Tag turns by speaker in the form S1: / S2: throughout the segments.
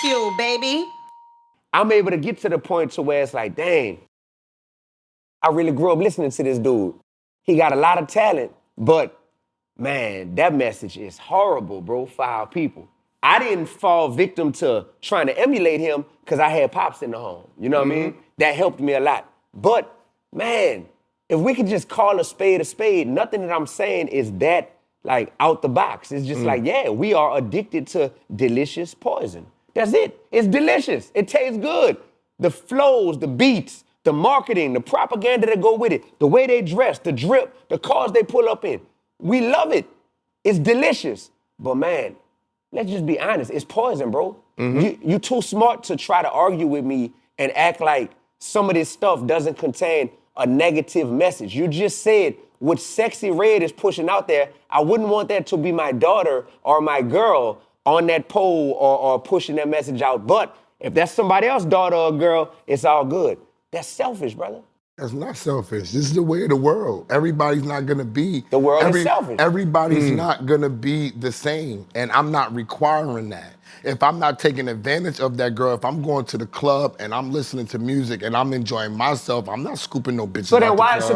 S1: BagFuel, baby.
S2: I'm able to get to the point to where it's like, dang, I really grew up listening to this dude. He got a lot of talent, but man, that message is horrible, bro, for our people. I didn't fall victim to trying to emulate him because I had pops in the home. You know what I mean? That helped me a lot. But man, if we could just call a spade, nothing that I'm saying is that like out the box. It's just like, yeah, we are addicted to delicious poison. That's it. It's delicious. It tastes good. The flows, the beats, the marketing, the propaganda that go with it, the way they dress, the drip, the cars they pull up in. We love it. It's delicious. But man, let's just be honest. It's poison, bro. You too smart to try to argue with me and act like some of this stuff doesn't contain a negative message. You just said what Sexy Red is pushing out there, I wouldn't want that to be my daughter or my girl on that pole or pushing that message out. But if that's somebody else's daughter or girl, it's all good. That's selfish, brother.
S3: That's not selfish. This is the way of the world. Everybody's not gonna be.
S2: The world is selfish.
S3: Everybody's not gonna be the same, and I'm not requiring that. If I'm not taking advantage of that girl, if I'm going to the club and I'm listening to music and I'm enjoying myself, I'm not scooping no bitches.
S2: So then
S3: out
S2: why?
S3: the
S2: So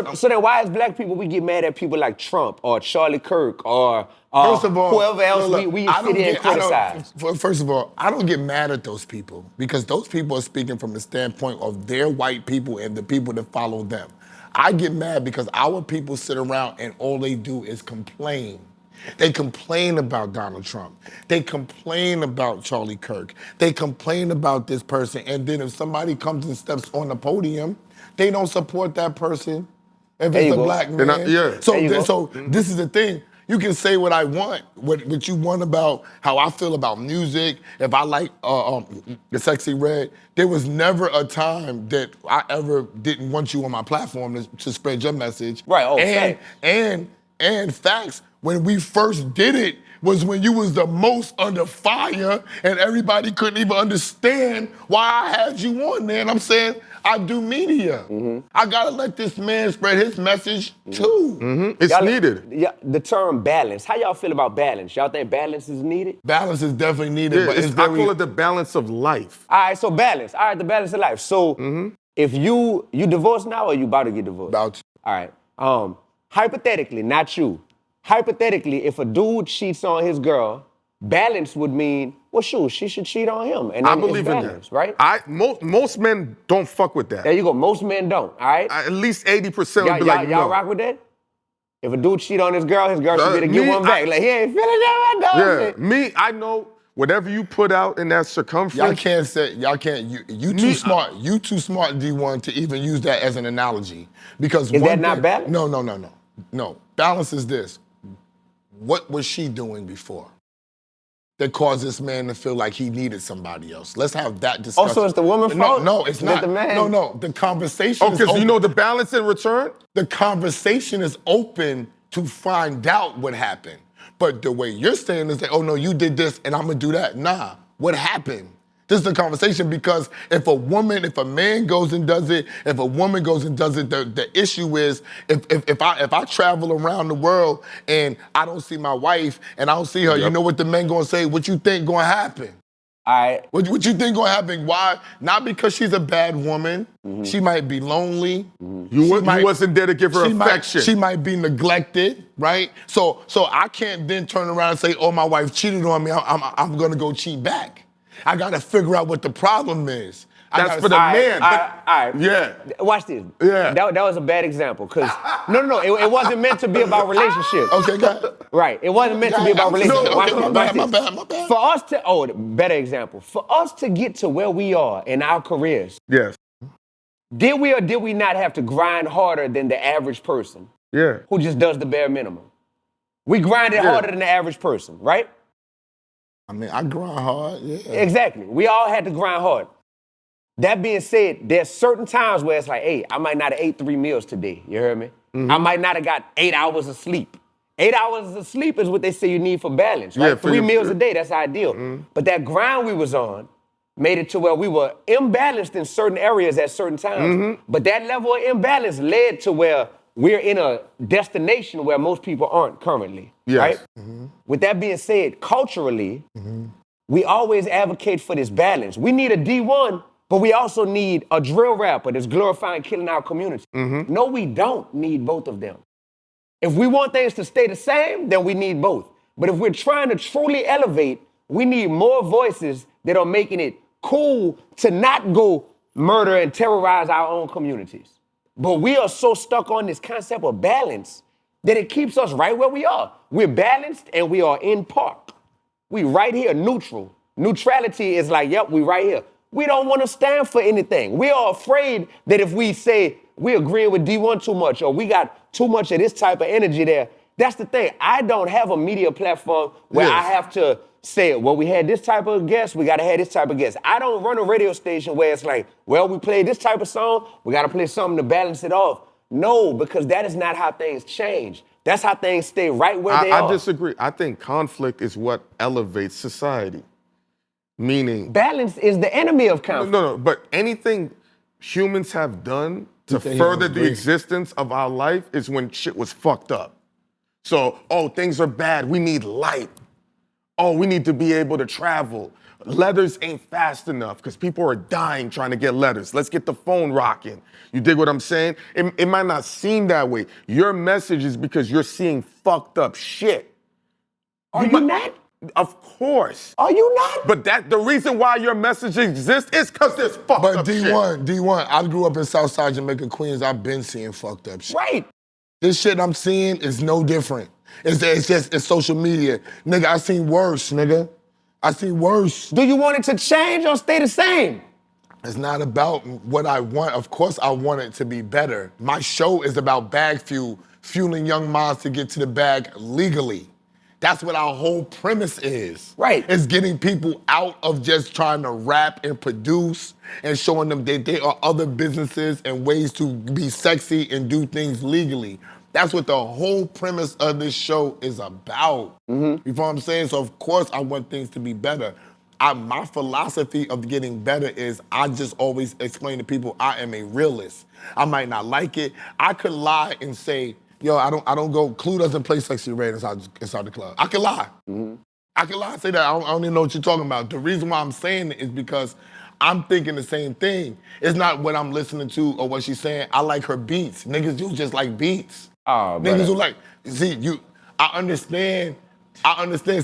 S3: club.
S2: then why as black people we get mad at people like Trump or Charlie Kirk or
S3: First of all,
S2: whoever else
S3: look,
S2: we sit here and criticize?
S3: First of all, I don't get mad at those people because those people are speaking from the standpoint of their white people and the people that follow them. I get mad because our people sit around and all they do is complain. They complain about Donald Trump. They complain about Charlie Kirk. They complain about this person. And then if somebody comes and steps on the podium, they don't support that person if it's a black man. So this is the thing. You can say what I want, what you want about how I feel about music. If I like the Sexy Red, there was never a time that I ever didn't want you on my platform to spread your message.
S2: Right. Oh,
S3: and facts. When we first did it was when you was the most under fire and everybody couldn't even understand why I had you on there. And I'm saying, I do media. I gotta let this man spread his message too.
S4: It's needed.
S2: Yeah, the term balance. How y'all feel about balance? Y'all think balance is needed?
S3: Balance is definitely needed, but
S4: I call it the balance of life.
S2: All right, so balance. All right, the balance of life. So if you divorced now or you about to get divorced?
S3: About to.
S2: All right. Hypothetically, not you. Hypothetically, if a dude cheats on his girl, balance would mean, well, shoot, she should cheat on him. And
S4: I
S2: then
S4: believe
S2: it's balance,
S4: in that.
S2: right?
S4: Most men don't fuck with that.
S2: There you go. Most men don't, all right?
S4: At least 80% would be like,
S2: y'all
S4: no.
S2: rock with that? If a dude cheat on his girl should be to get one back. Like, he ain't feeling that,
S4: Me, I know whatever you put out in that circumference.
S3: You too smart. You too smart, Dee-1, to even use that as an analogy. Because
S2: is that not balance?
S3: No. Balance is this. What was she doing before that caused this man to feel like he needed somebody else? Let's have that discussion.
S2: Oh, so it's the woman's fault?
S3: No, it's not.
S2: The man?
S3: No. The conversation is
S4: because you know the balance in return?
S3: The conversation is open to find out what happened. But the way you're saying is that, oh no, you did this and I'm gonna do that. Nah, what happened? This is the conversation because if a man goes and does it, if a woman goes and does it, the issue is if I travel around the world and I don't see my wife and I don't see her, you know what the men gonna say? What you think gonna happen?
S2: All right.
S3: What you think gonna happen? Why? Not because she's a bad woman. She might be lonely.
S4: You wasn't there to give her affection.
S3: She might be neglected, right? So I can't then turn around and say, oh, my wife cheated on me. I'm gonna go cheat back. I gotta figure out what the problem is.
S4: That's for the man.
S2: All right.
S4: Yeah.
S2: Watch this.
S4: Yeah.
S2: That was a bad example, because no, it wasn't meant to be about relationships.
S3: Okay, go ahead.
S2: Right. It wasn't meant to be about relationships. Watch this.
S3: My bad.
S2: For us to, better example. For us to get to where we are in our careers,
S4: Yes.
S2: did we or did we not have to grind harder than the average person who just does the bare minimum? We grinded harder than the average person, right?
S3: I mean, I grind hard, yeah.
S2: Exactly. We all had to grind hard. That being said, there's certain times where it's like, hey, I might not have ate 3 meals today. You heard me? I might not have got 8 hours of sleep. 8 hours of sleep is what they say you need for balance, right?
S4: Yeah,
S2: 3 meals a day, that's ideal. But that grind we was on made it to where we were imbalanced in certain areas at certain times. But that level of imbalance led to where we're in a destination where most people aren't currently, right? With that being said, culturally, we always advocate for this balance. We need a Dee-1, but we also need a drill rapper that's glorifying killing our community. No, we don't need both of them. If we want things to stay the same, then we need both. But if we're trying to truly elevate, we need more voices that are making it cool to not go murder and terrorize our own communities. But we are so stuck on this concept of balance that it keeps us right where we are. We're balanced and we are in park. We right here, neutral. Neutrality is like, yep, we right here. We don't want to stand for anything. We are afraid that if we say we agree with Dee-1 too much or we got too much of this type of energy there, that's the thing. I don't have a media platform where I have to say, well, we had this type of guest, we got to have this type of guest. I don't run a radio station where it's like, well, we played this type of song, we got to play something to balance it off. No, because that is not how things change. That's how things stay right where they are.
S4: I disagree. I think conflict is what elevates society. Meaning...
S2: balance is the enemy of conflict.
S4: No, but anything humans have done to further the existence of our life is when shit was fucked up. So, oh, things are bad, we need light. Oh, we need to be able to travel. Letters ain't fast enough because people are dying trying to get letters. Let's get the phone rocking. You dig what I'm saying? It might not seem that way. Your message is because you're seeing fucked up shit.
S2: Are you not?
S4: Of course.
S2: Are you not?
S4: But the reason why your message exists is because there's fucked up shit.
S3: But D1, I grew up in Southside Jamaica, Queens. I've been seeing fucked up shit.
S2: Right.
S3: This shit I'm seeing is no different. It's social media. Nigga, I seen worse, nigga. I seen worse.
S2: Do you want it to change or stay the same?
S3: It's not about what I want. Of course I want it to be better. My show is about BagFuel, fueling young minds to get to the bag legally. That's what our whole premise is.
S2: Right.
S3: It's getting people out of just trying to rap and produce and showing them that there are other businesses and ways to be sexy and do things legally. That's what the whole premise of this show is about. You know what I'm saying? So of course I want things to be better. My philosophy of getting better is I just always explain to people I am a realist. I might not like it. I could lie and say, yo, I don't go, Clue doesn't play Sexy Red inside the club. I could lie. I could lie and say that. I don't even know what you're talking about. The reason why I'm saying it is because I'm thinking the same thing. It's not what I'm listening to or what she's saying. I like her beats. Niggas do just like beats.
S2: Oh,
S3: niggas who like, see, I understand.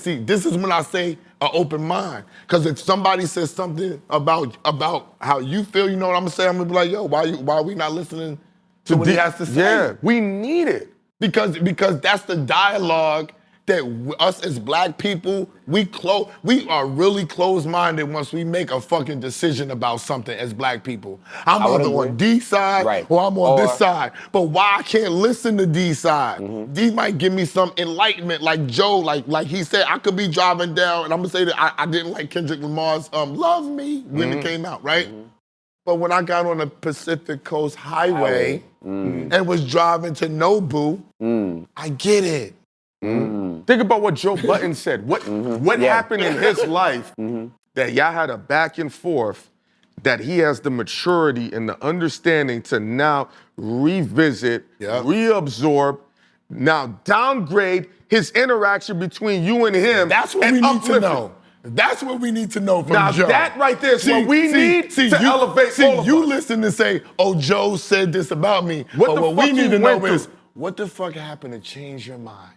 S3: See, this is when I say an open mind. Because if somebody says something about how you feel, you know what I'm gonna say? I'm gonna be like, yo, why are we not listening to what he has to say?
S4: Yeah, we need it.
S3: Because that's the dialogue that us as black people, we are really closed-minded once we make a fucking decision about something as black people. I'm either on D side or I'm on this side. But why I can't listen to D side? D might give me some enlightenment, like Joe, like he said, I could be driving down, and I'm gonna say that I didn't like Kendrick Lamar's Love Me when it came out, right? But when I got on the Pacific Coast Highway and was driving to Nobu, I get it.
S4: Think about what Joe Budden said. What happened in his life that y'all had a back and forth that he has the maturity and the understanding to now revisit, reabsorb, now downgrade his interaction between you and him.
S3: That's what we need to know. That's what we need to know from
S4: now,
S3: Joe.
S4: Now that right there is what we need to elevate all of
S3: you
S4: us.
S3: listen and say, oh, Joe said this about me.
S4: What
S3: we
S4: you
S3: need to know
S4: went
S3: is,
S4: through?
S3: what the fuck happened to change your mind?